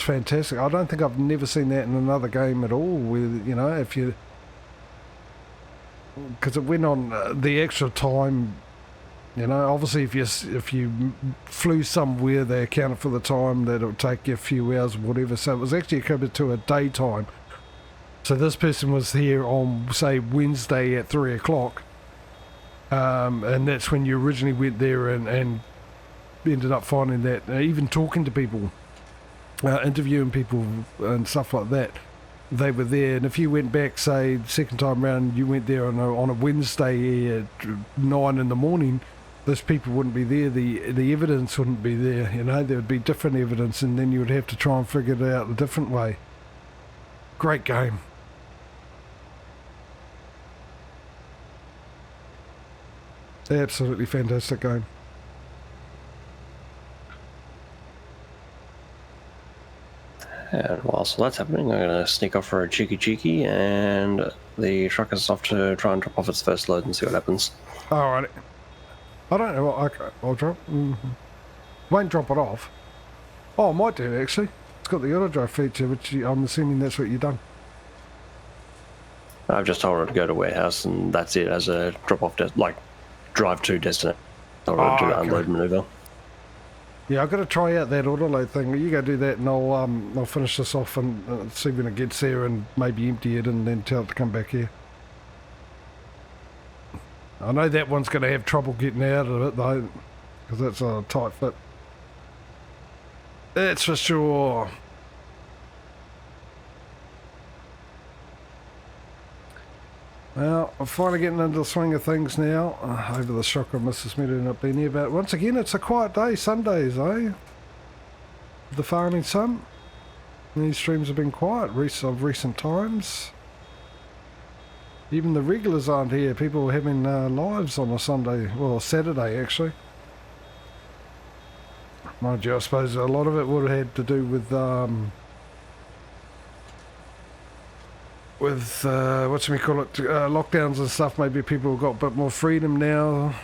fantastic. I don't think I've never seen that in another game at all. With if you, because it went on the extra time. Obviously, if you flew somewhere, they accounted for the time that it would take you a few hours, or whatever. So it was actually equivalent to a daytime. So this person was here on, say, Wednesday at 3 o'clock, and that's when you originally went there and ended up finding that even talking to people, interviewing people and stuff like that, they were there. And if you went back, say, second time round, you went there on a Wednesday at 9 in the morning, those people wouldn't be there. The evidence wouldn't be there. There would be different evidence, and then you would have to try and figure it out a different way. Great game. Absolutely fantastic game. And whilst that's happening, I'm going to sneak off for a cheeky, and the truck is off to try and drop off its first load and see what happens. Alright. I don't know what I'll drop. Won't drop it off. Oh, I might do actually. It's got the auto drive feature, which I'm assuming that's what you've done. I've just told her to go to warehouse, and that's it as a drop-off, drive to destination. Told her to do the unload maneuver. Yeah, I've got to try out that auto load thing. You go do that, and I'll finish this off and see when it gets there, and maybe empty it, and then tell it to come back here. I know that one's going to have trouble getting out of it though, because that's a tight fit. That's for sure. Well, I'm finally getting into the swing of things now. Over the shock of Mrs. Meadow not being here, but once again, it's a quiet day. Sundays, eh? The farming sun. These streams have been quiet of recent times. Even the regulars aren't here. People are having lives on a Sunday, well, a Saturday actually. Mind you, I suppose a lot of it would have had to do with lockdowns and stuff. Maybe people have got a bit more freedom now.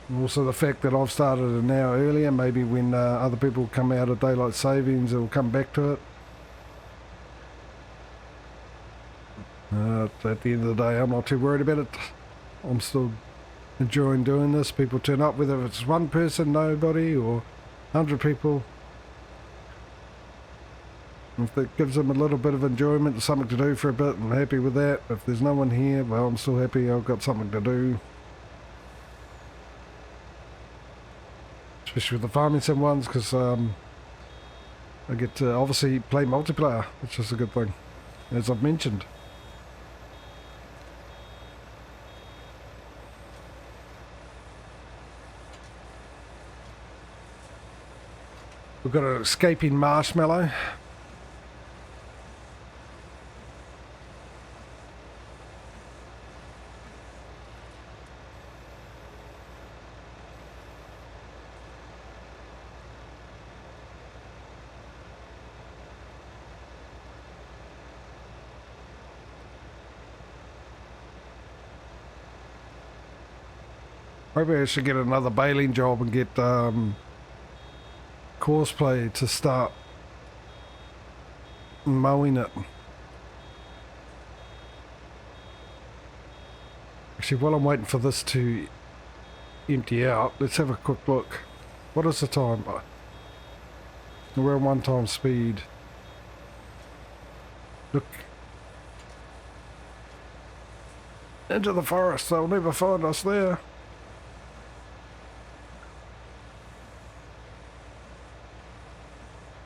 And also the fact that I've started an hour earlier, maybe when other people come out of daylight savings, they'll come back to it. At the end of the day, I'm not too worried about it. I'm still enjoying doing this. People turn up, whether it's one person, nobody, or 100 people. If that gives them a little bit of enjoyment, something to do for a bit, I'm happy with that. If there's no one here, well, I'm still happy I've got something to do. Especially with the farming sim ones, because I get to obviously play multiplayer, which is a good thing, as I've mentioned. We've got an escaping marshmallow. Maybe I should get another baling job and get Courseplay to start mowing it. Actually, while I'm waiting for this to empty out, let's have a quick look. What is the time? We're on 1 time speed. Look. Into the forest, they'll never find us there.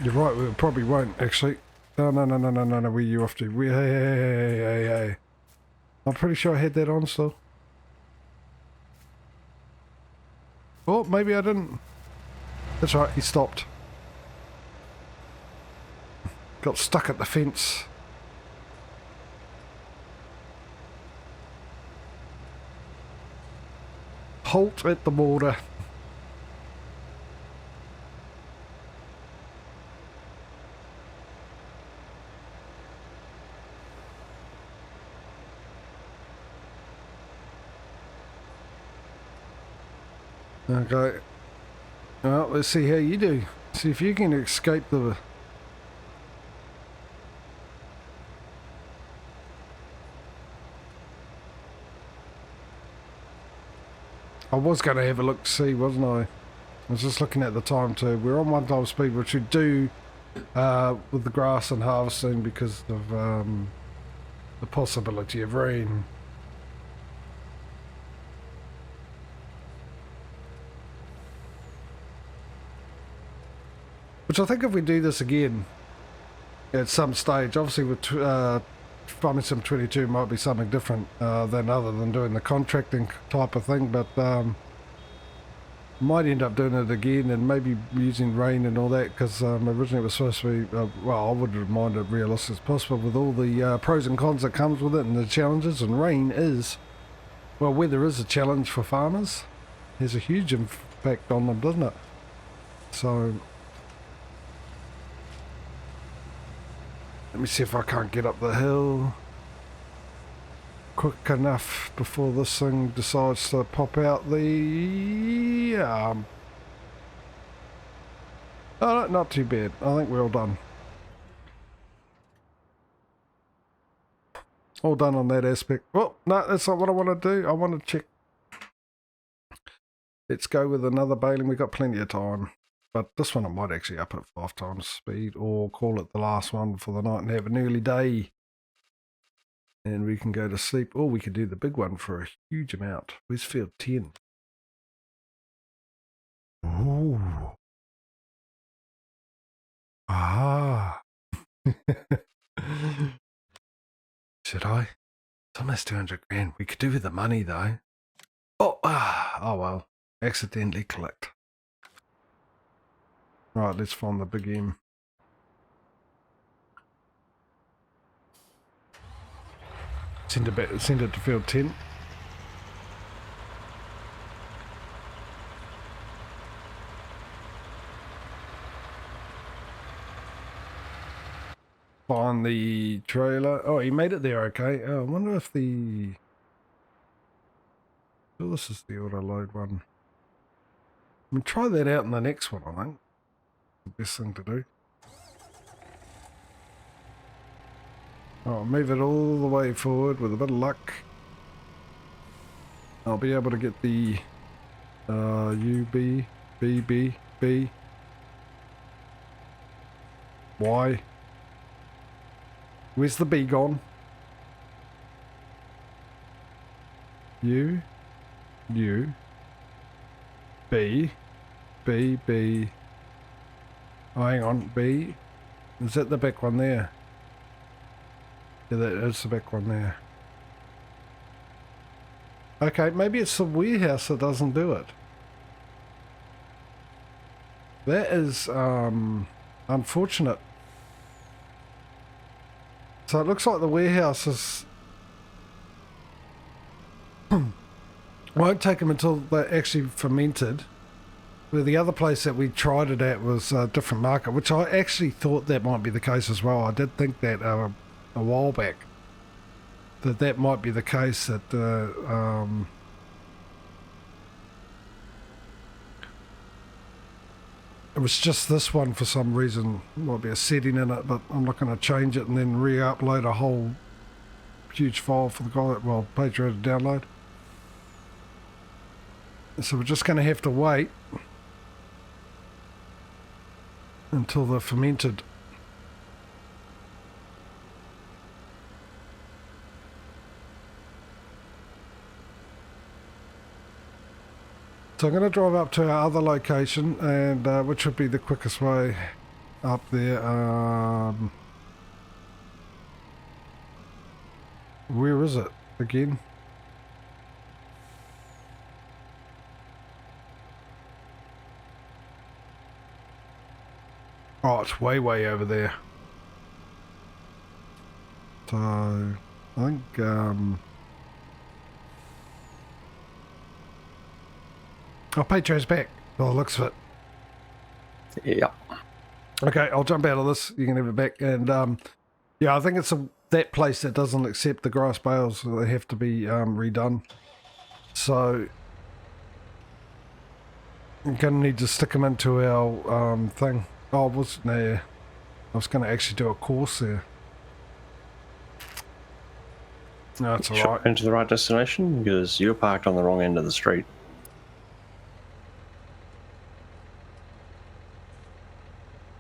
You're right, we probably won't, actually. No, where are you off to? Hey. I'm pretty sure I had that on still. Oh, maybe I didn't. That's right, he stopped. Got stuck at the fence. Halt at the border. Okay. Well, let's see how you do. See if you can escape the... I was going to have a look to see, wasn't I? I was just looking at the time too. We're on 1 time speed, which we do with the grass and harvesting because of the possibility of rain. Which I think if we do this again at some stage, obviously with Farming Sim 22 might be something different than other than doing the contracting type of thing, but might end up doing it again and maybe using rain and all that because originally it was supposed to be, well, I would remind it realistic as possible with all the pros and cons that comes with it and the challenges, and rain is, well, weather is a challenge for farmers. There's a huge impact on them, doesn't it? So... let me see if I can't get up the hill quick enough before this thing decides to pop out the... oh, no, not too bad. I think we're all done. All done on that aspect. Well, no, that's not what I want to do. I want to check. Let's go with another baling. We've got plenty of time. But this one I might actually up at 5 times speed or call it the last one for the night and have an early day. And we can go to sleep. Or we could do the big one for a huge amount. Where's field 10? Ooh. Ah. Should I? It's almost 200 grand. We could do with the money though. Oh, oh well. Accidentally clicked. Right, let's find the big M. Send it to field 10. Find the trailer. Oh, he made it there okay. Oh, I wonder if the... oh, this is the auto load one. We'll try that out in the next one, I think. The best thing to do. I'll move it all the way forward with a bit of luck. I'll be able to get the U, B, B, B, B, Y. Where's the B gone? U, U, B, B, B. Oh, hang on, B. Is that the back one there? Yeah, that is the back one there. Okay, maybe it's the warehouse that doesn't do it. That is unfortunate. So it looks like the warehouse is... won't take them until they're actually fermented. Where the other place that we tried it at was a different market, which I actually thought that might be the case as well. I did think that a while back, that might be the case, that it was just this one for some reason. Might be a setting in it, but I'm not going to change it and then re-upload a whole huge file for the guy, well, Patrio to download. So we're just going to have to wait until they're fermented. So I'm going to drive up to our other location, and which would be the quickest way up there. Where is it again? Oh, it's way over there. So I think oh, Patrio's back. Oh, it looks of it. Yeah. Okay, I'll jump out of this. You can have it back. And yeah, I think it's that place that doesn't accept the grass bales. So they have to be redone. So I'm gonna need to stick them into our thing. Oh, I was gonna actually do a course there. No, it's Sure, alright. into the right destination because you're parked on the wrong end of the street.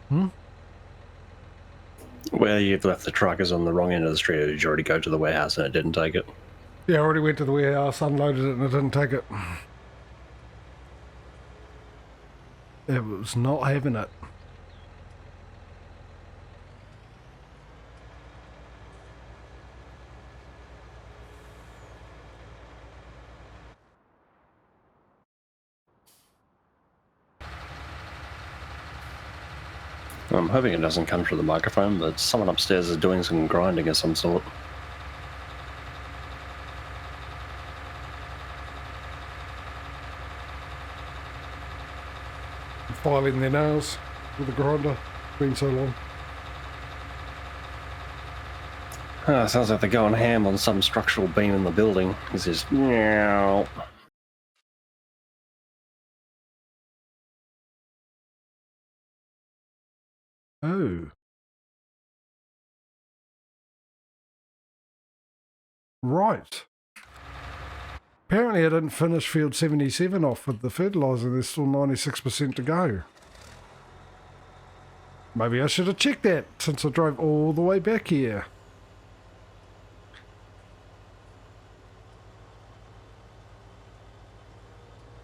Hmm? Where you've left the truck is on the wrong end of the street. Did you already go to the warehouse and it didn't take it? Yeah, I already went to the warehouse, unloaded it, and it didn't take it. It was not having it. I'm hoping it doesn't come through the microphone, but someone upstairs is doing some grinding of some sort. Filing their nails with the grinder. It's been so long. Sounds like they're going ham on some structural beam in the building. This is meow. Oh. Right. Apparently I didn't finish field 77 off with the fertiliser. There's still 96% to go. Maybe I should have checked that since I drove all the way back here.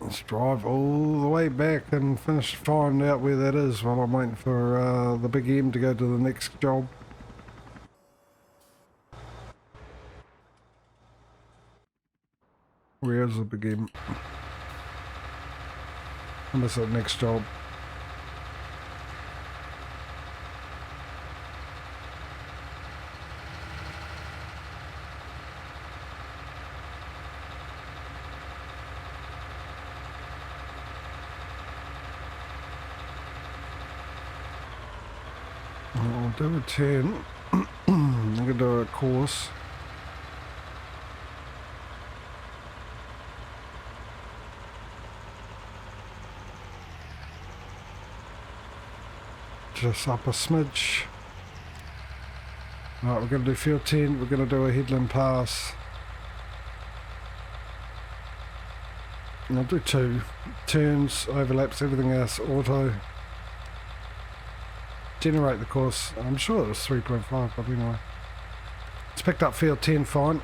Let's drive all the way back and find out where that is while I'm waiting for the big M to go to the next job. Where's the big M? I miss that next job. I'll do a turn. I'm going to do a course. Just up a smidge. Right, we're going to do field 10. We're going to do a headland pass. And I'll do 2 turns, overlaps, everything else, auto. Generate the course. I'm sure it was 3.5, but anyway. It's picked up field 10 fine.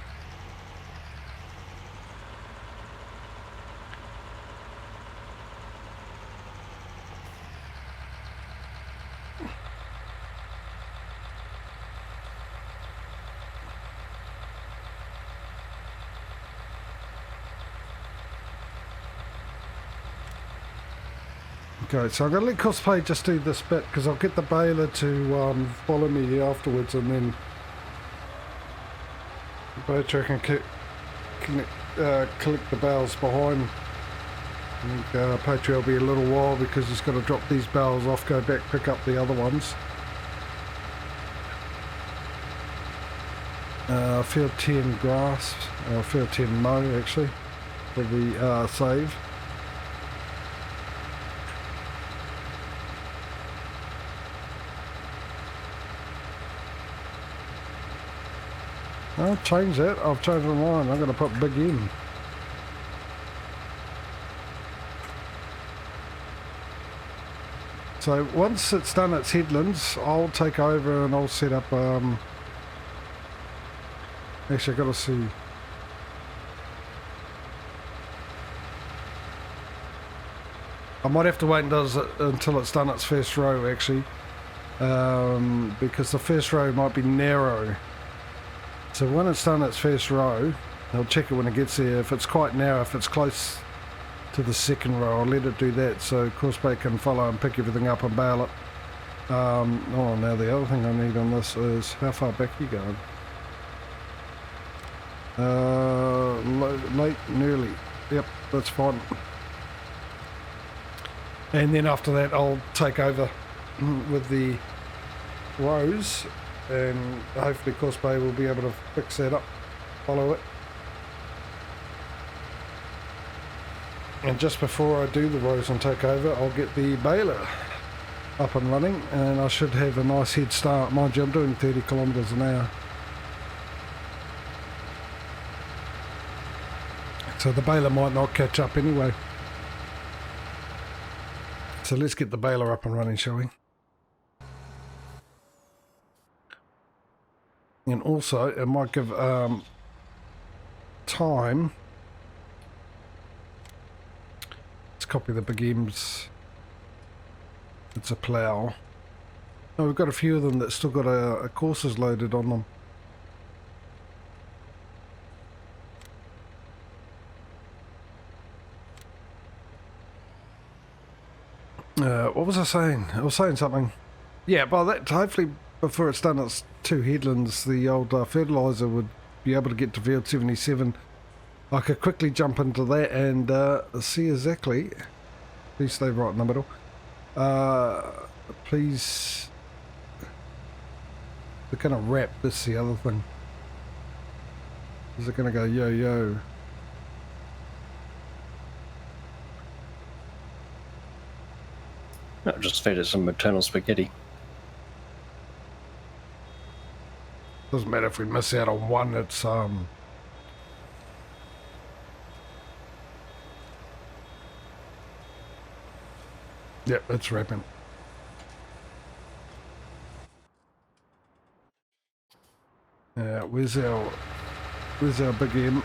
Okay, so I'm going to let Cosplay just do this bit because I'll get the baler to follow me afterwards, and then Patrio can collect the bales behind. I think Patrio will be a little while because he's got to drop these bales off, go back, pick up the other ones. Field 10 grass, field 10 mow actually, for the save. I'll change that. I've changed my mind. I'm going to put big M. So once it's done its headlands, I'll take over and I'll set up. Actually, I've got to see. I might have to wait until it's done its first row actually, because the first row might be narrow. So when it's done its first row, I'll check it when it gets there. If it's quite narrow, if it's close to the second row, I'll let it do that so Coursebait can follow and pick everything up and bail it. Oh, now the other thing I need on this is how far back are you going? Late and early. Yep, that's fine. And then after that, I'll take over with the rows. And hopefully Cosplay will be able to fix that up, follow it. And just before I do the rows and take over, I'll get the baler up and running, and I should have a nice head start. Mind you, I'm doing 30 kilometres an hour. So the baler might not catch up anyway. So let's get the baler up and running, shall we? And also, it might give time. Let's copy the big M's. It's a plough. Oh, we've got a few of them that still got a courses loaded on them. What was I saying? I was saying something. Yeah, by that, hopefully before it's done its 2 headlands, the old fertiliser would be able to get to field 77. I could quickly jump into that and see exactly. Please stay right in the middle. Please. They're going to wrap this, the other thing. Is it going to go yo-yo? I'll just feed it some maternal spaghetti. Doesn't matter if we miss out on one, it's yep, it's wrapping. Where's our big M?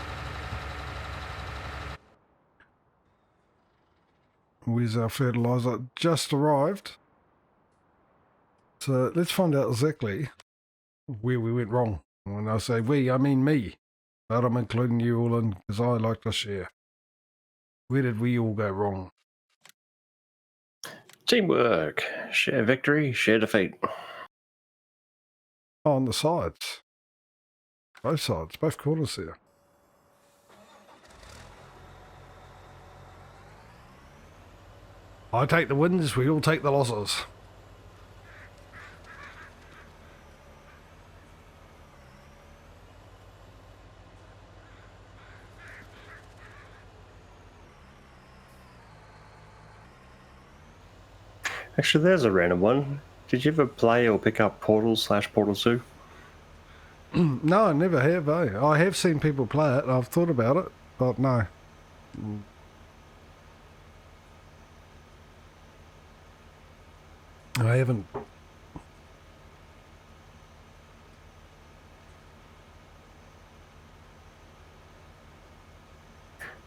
Where's our fertiliser? Just arrived. So let's find out exactly where we went wrong. When I say we, I mean me. But I'm including you all in because I like to share. Where did we all go wrong? Teamwork. Share victory, share defeat. Oh, on the sides. Both sides, both corners there. I take the wins, we all take the losses. Actually, there's a random one. Did you ever play or pick up Portal/Portal 2? No, I never have, eh? I have seen people play it, I've thought about it, but no. I haven't.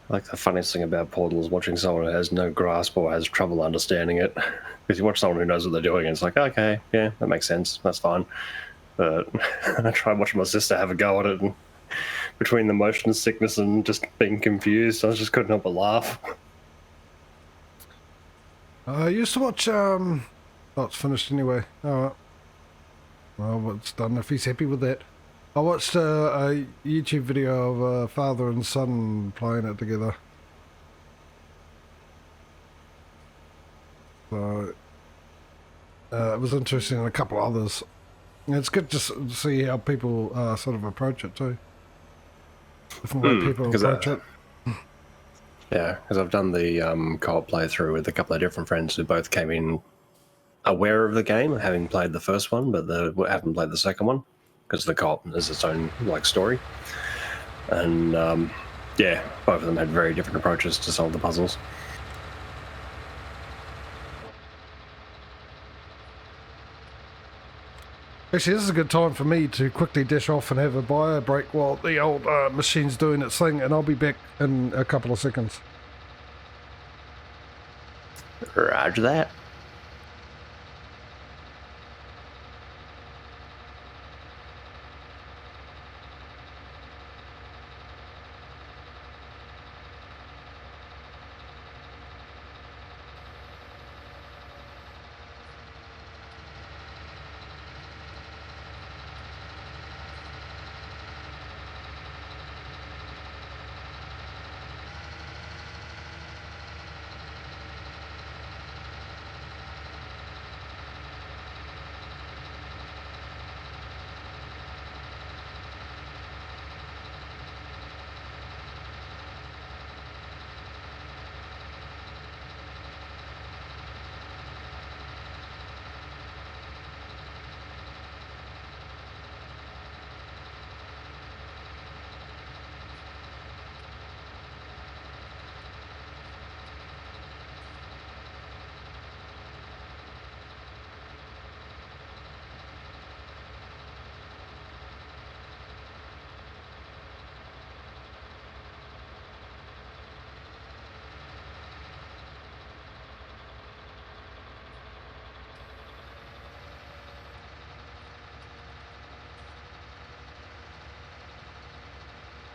Like the funniest thing about Portal is watching someone who has no grasp or has trouble understanding it. Because you watch someone who knows what they're doing and it's like, okay, yeah, that makes sense, that's fine. But I tried watching my sister have a go at it, and between the motion sickness and just being confused, I just couldn't help but laugh. I used to watch, oh, it's finished anyway. Alright. Well, it's done if he's happy with that. I watched a YouTube video of a father and son playing it together. So, it was interesting, and a couple of others. And it's good to see how people sort of approach it too. Different way people approach it. Yeah, because I've done the co-op playthrough with a couple of different friends who both came in aware of the game, having played the first one, but they haven't played the second one, because the co-op is its own like story. And yeah, both of them had very different approaches to solve the puzzles. Actually, this is a good time for me to quickly dash off and have a bio break while the old machine's doing its thing, and I'll be back in a couple of seconds. Roger that.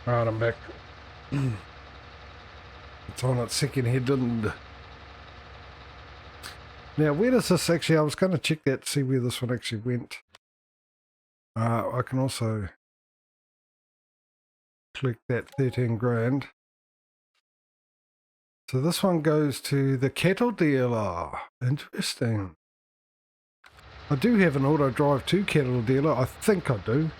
Alright, I'm back. It's on its second headland. Now, where does this actually... I was going to check that to see where this one actually went. I can also collect that 13 grand. So this one goes to the cattle dealer. Interesting. I do have an auto drive to cattle dealer. I think I do.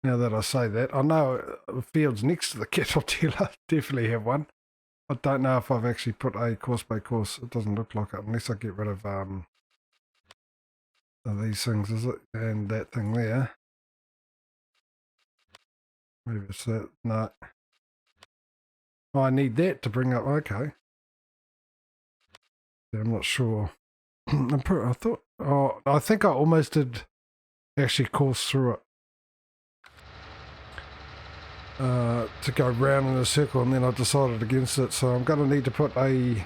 Now that I say that. I know the field's next to the cattle dealer. Definitely have one. I don't know if I've actually put a course by course. It doesn't look like it unless I get rid of these things, is it? And that thing there. Maybe it's that. No. Oh, I need that to bring up. Okay. Yeah, I'm not sure. I thought. Oh, I think I almost did actually course through it. To go round in a circle, and then I decided against it, so I'm going to need to put a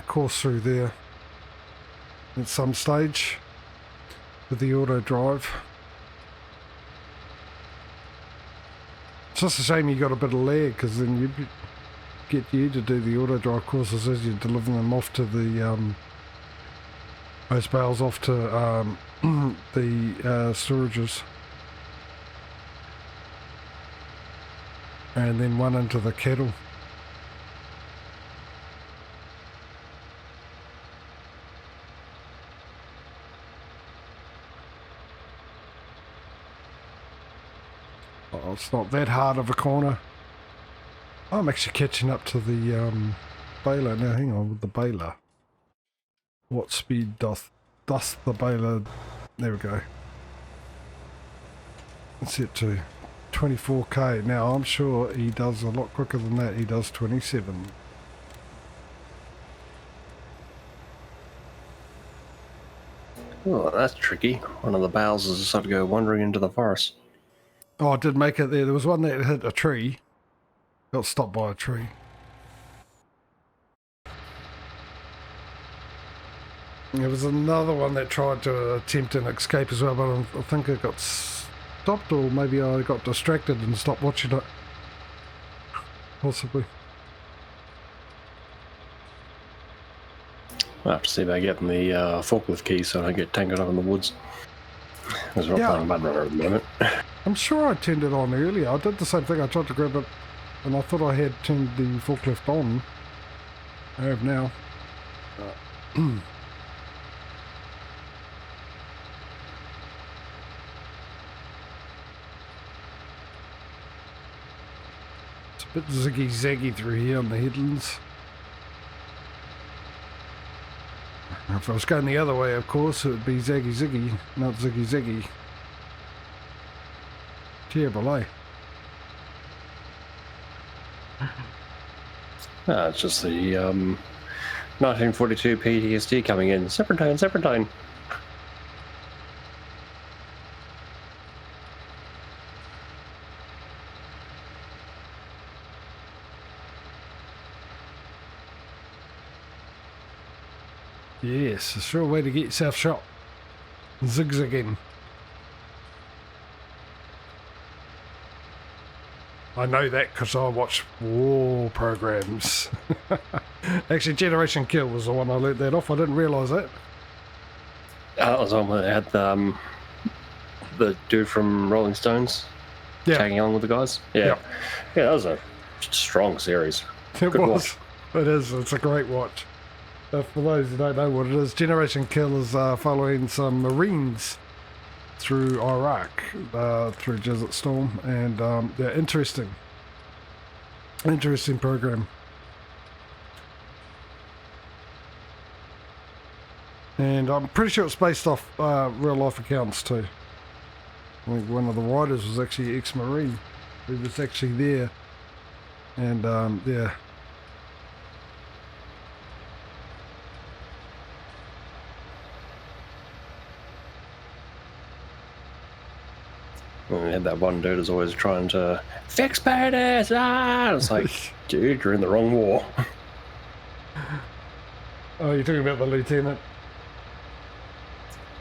course through there at some stage with the auto drive. It's just a shame you got a bit of lag, because then you'd get you to do the auto drive courses as you're delivering them off to the those bales off to the storages, and then one into the cattle. Oh, it's not that hard of a corner. I'm actually catching up to the baler now. Hang on, with the baler. What speed doth the baler? There we go. It's set to 24k. Now I'm sure he does a lot quicker than that. He does 27. Oh, that's tricky. One of the bales has decided to go wandering into the forest. Oh, I did make it there. There was one that hit a tree. Got stopped by a tree. There was another one that tried to attempt an escape as well, but I think it got stopped, or maybe I got distracted and stopped watching it. Possibly. I'll have to see about getting the forklift key so I don't get tangled up in the woods. Because we're playing Mud Runner at the moment. I'm sure I turned it on earlier. I did the same thing. I tried to grab it, and I thought I had turned the forklift on. I have now. It's a bit ziggy-zaggy through here on the headlands. If I was going the other way, of course, it would be zaggy-ziggy, not ziggy-zaggy. Terrible, eh? It's just the 1942 PTSD coming in. Serpentine, serpentine. Yes, a sure way to get yourself shot. Zigzagging. I know that because I watch war programs. Actually, Generation Kill was the one I learnt that off. I didn't realise that. That was one where they had the dude from Rolling Stones tagging along with the guys. Yeah, that was a strong series. It was. It is. It's a great watch. For those who don't know what it is, Generation Kill is following some Marines through Iraq, through Desert Storm, and they're interesting program. And I'm pretty sure it's based off real life accounts too. I think one of the writers was actually ex-Marine who was actually there, and yeah. And we had that one dude who's always trying to fix paradise. It's like, dude, you're in the wrong war. Oh, you're talking about the lieutenant?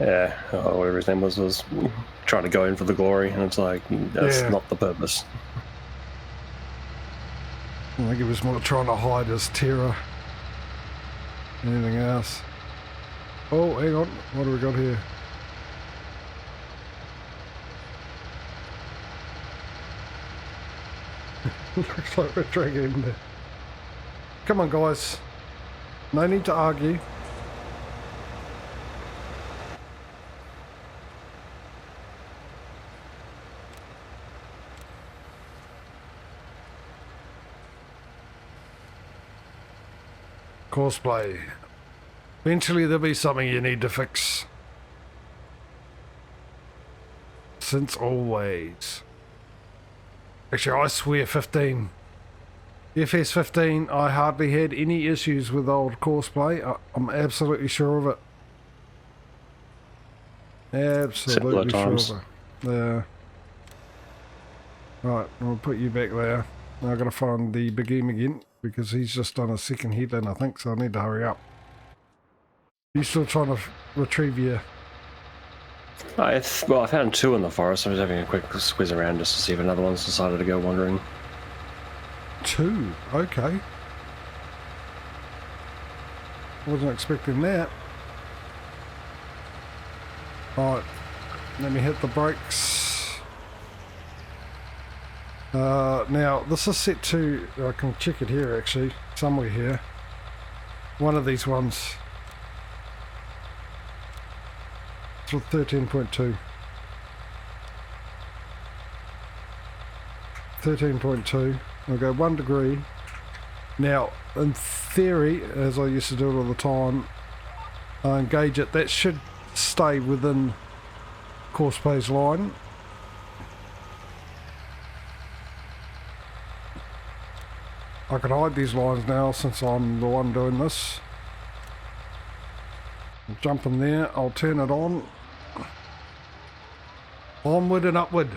Yeah, whatever his name was trying to go in for the glory, and it's like, that's not the purpose. I think he was more trying to hide his terror than anything else. Oh, hang on. What do we got here? Looks like we're dragging him there. Come on, guys. No need to argue. Courseplay. Eventually there'll be something you need to fix. Since always. Actually, I swear 15. FS15, I hardly had any issues with old Courseplay. I'm absolutely sure of it. Absolutely sure of it. Yeah. Right, I'll put you back there. Now I've got to find the Big Em again, because he's just done a second headland, I think, so I need to hurry up. You still trying to retrieve your... Well, I found 2 in the forest. I was having a quick squeeze around just to see if another one's decided to go wandering. 2? Okay. Wasn't expecting that. Right, let me hit the brakes. Now, this is set to... I can check it here, actually. Somewhere here. One of these ones. 13.2. 13.2. I'll go 1 degree. Now, in theory, as I used to do it all the time, I engage it. That should stay within Courseplay's line. I can hide these lines now since I'm the one doing this. I'll jump in there. I'll turn it on. Onward and upward.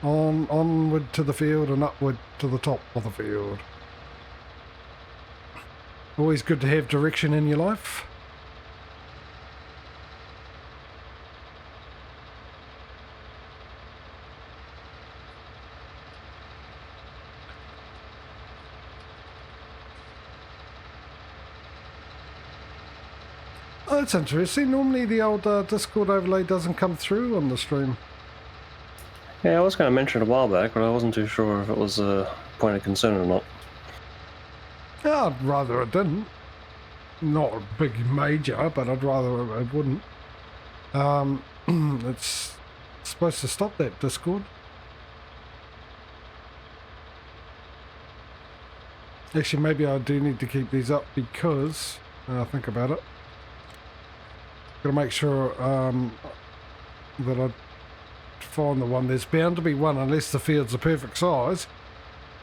Onward to the field and upward to the top of the field. Always good to have direction in your life. Oh, that's interesting. Normally the old Discord overlay doesn't come through on the stream. Yeah, I was going to mention it a while back, but I wasn't too sure if it was a point of concern or not. Yeah, I'd rather it didn't. Not a big major, but I'd rather it wouldn't. It's supposed to stop that Discord. Actually, maybe I do need to keep these up because, think about it. Got to make sure that I find the one. There's bound to be one, unless the field's the perfect size.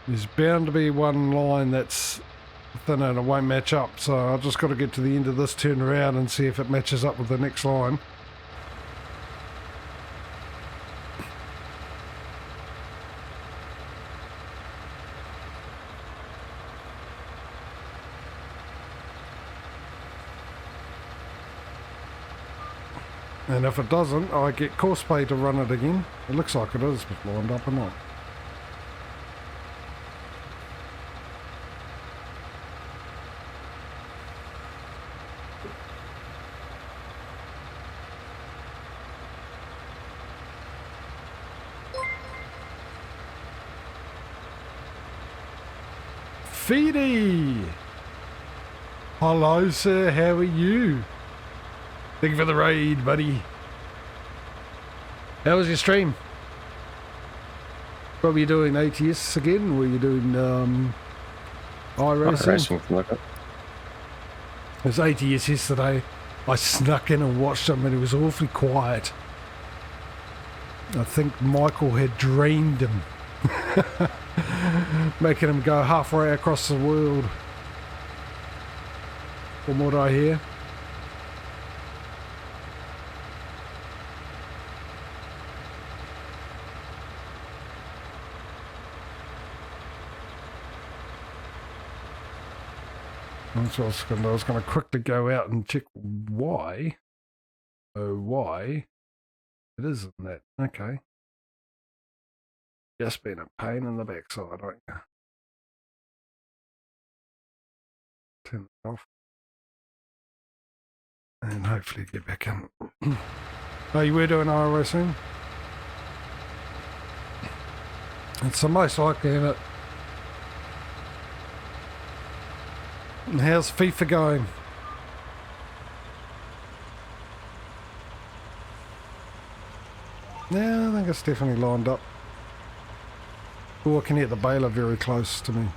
There's bound to be one line that's thinner and it won't match up. So I've just got to get to the end of this, turn around and see if it matches up with the next line. And if it doesn't, I get Courseplay to run it again. It looks like it is lined up or not. Feedy! Hello, sir. How are you? Thank you for the raid, buddy. How was your stream? What were you doing, ATS again? Were you doing iRacing? It was ATS yesterday. I snuck in and watched him and it was awfully quiet. I think Michael had dreamed him. Making him go halfway across the world. From what I hear. So I was going to quickly go out and check why. Oh, why It is, isn't it? Okay. Just been a pain in the backside, aren't you? Turn it off. And hopefully get back in. Oh, you were doing iRacing? It's the most likely, isn't it? And how's FIFA going? Yeah, I think it's definitely lined up. Oh, I can hear the baler very close to me.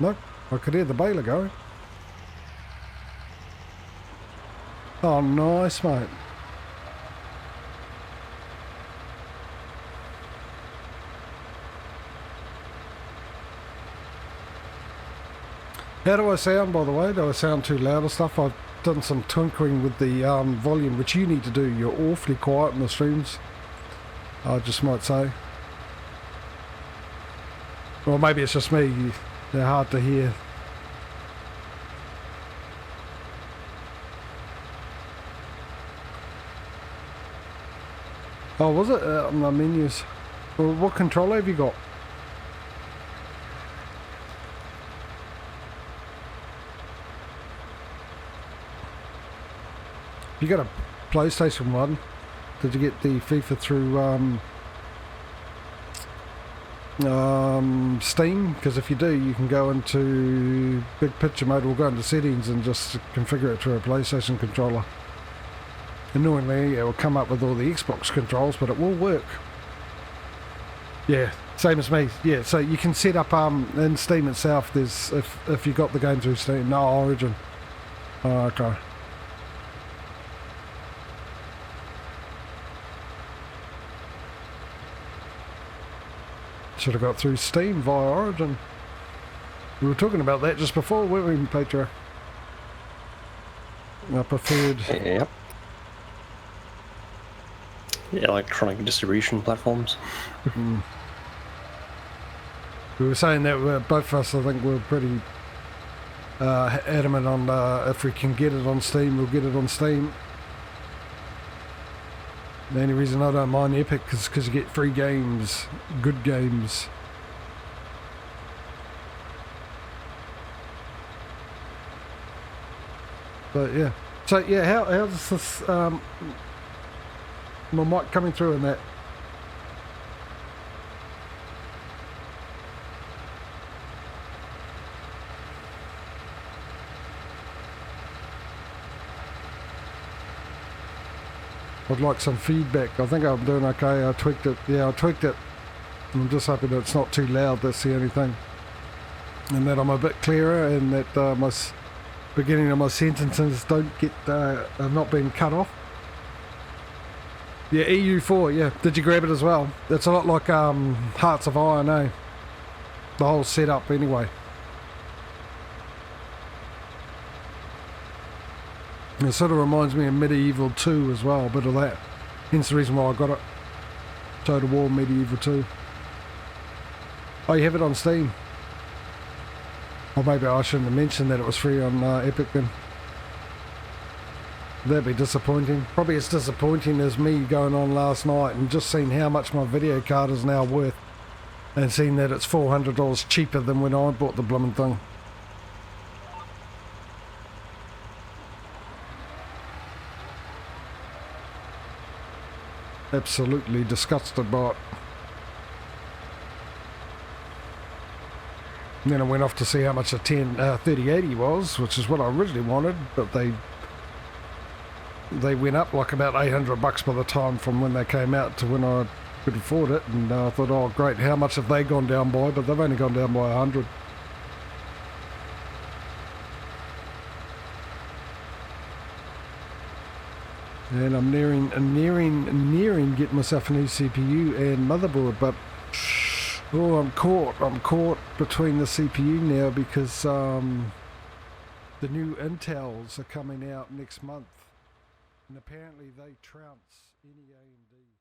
Nope, I could hear the baler going. Oh, nice, mate. How do I sound, by the way? Do I sound too loud or stuff? I've done some tinkering with the volume, which you need to do. You're awfully quiet in the streams, I just might say. Or maybe it's just me. They're hard to hear. Oh, was it on the menus? Well, what controller have you got? You got a PlayStation 1? Did you get the FIFA through Steam? Because if you do, you can go into big picture mode or go into settings and just configure it to a PlayStation controller. Annoyingly, it will come up with all the Xbox controls, but it will work. Yeah, same as me. Yeah, so you can set up in Steam itself. There's if you got the game through Steam, no Origin. Oh, okay. Should have got through Steam via Origin. We were talking about that just before, weren't we, Patrio? I preferred... Yep. Yeah, electronic distribution platforms. We were saying that both of us, I think, were pretty adamant on if we can get it on Steam, we'll get it on Steam. The only reason I don't mind Epic is because you get free games, good games. But yeah, so yeah, how's this? My mic coming through in that? I'd like some feedback. I think I'm doing okay. I tweaked it. Yeah, I tweaked it. I'm just hoping that it's not too loud. That's the only thing. And that I'm a bit clearer and that my beginning of my sentences don't get are not being cut off. Yeah, EU4. Yeah, did you grab it as well? It's a lot like Hearts of Iron, eh? The whole setup, anyway. It sort of reminds me of Medieval 2 as well, a bit of that. Hence the reason why I got it. Total War Medieval 2. Oh, you have it on Steam? Or maybe I shouldn't have mentioned that it was free on Epic then. That'd be disappointing. Probably as disappointing as me going on last night and just seeing how much my video card is now worth. And seeing that it's $400 cheaper than when I bought the blooming thing. Absolutely disgusted by it. And then I went off to see how much a 3080 was, which is what I originally wanted, but they went up like about $800 by the time from when they came out to when I could afford it, and I thought, oh great, how much have they gone down by? But they've only gone down by 100. And I'm nearing getting myself a new CPU and motherboard, but oh, I'm caught between the CPU now because the new Intels are coming out next month, and apparently they trounce any AMD.